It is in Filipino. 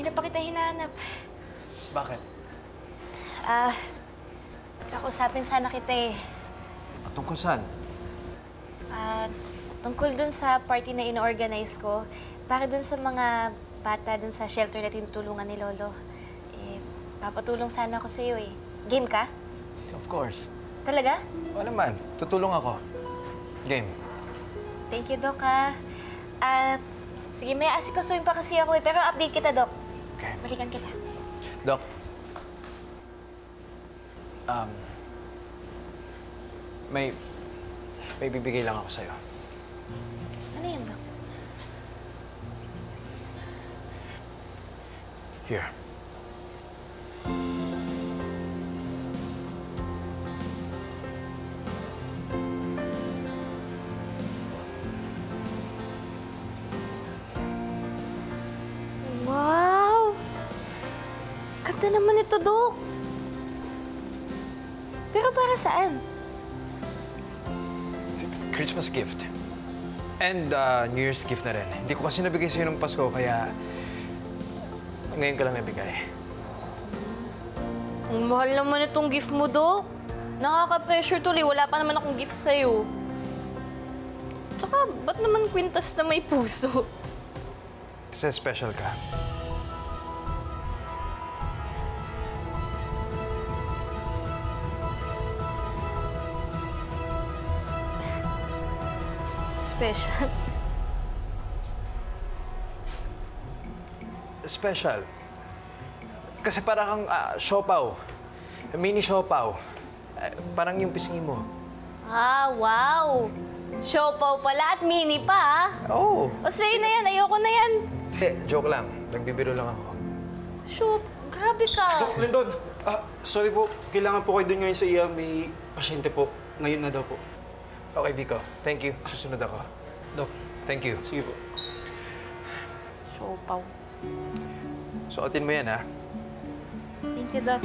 Kanina pa kita hinahanap. Bakit? Kakausapin sana kita eh. At tungkol saan? Tungkol dun sa party na ino-organize ko, para dun sa mga bata dun sa shelter na tinutulungan ni Lolo. Papatulong sana ako sa'yo eh. Game ka? Of course. Talaga? O naman, tutulong ako. Game. Thank you, Doc, ha. Sige, may asikasuhin pa kasi ako eh. Pero update kita, Doc. Okay. Balikan kita. Doc. May bibigay lang ako sa'yo. Ano yan, Doc? Here. Wow! Ganda naman ito, Doc. Pero para saan? Christmas gift. And New Year's gift na rin. Hindi ko kasi nabigay sa'yo ng Pasko, kaya ngayon ka lang nabigay. Ang mahal naman itong gift mo, Doc. Nakaka-pressure tuloy. Wala pa naman akong gift sa'yo. Tsaka, ba't naman kwintas na may puso? Kasi special ka. Special? Special. Kasi parang kang siopaw. Mini siopaw. Parang yung pisngi mo. Wow! Siopaw pala at mini pa, ah. Oo. O sa'yo na yan, ayoko na yan. Joke lang. Nagbibiro lang ako. Shoot, grabe ka. Doc, Lindon! Sorry po. Kailangan po kayo doon ngayon sa ER. May pasyente po. Ngayon na daw po. Okay, Vico. Thank you. Susunod ako. Doc, Thank you. sige po. Siopaw. Suotin mo yan, ha? Thank you, Doc.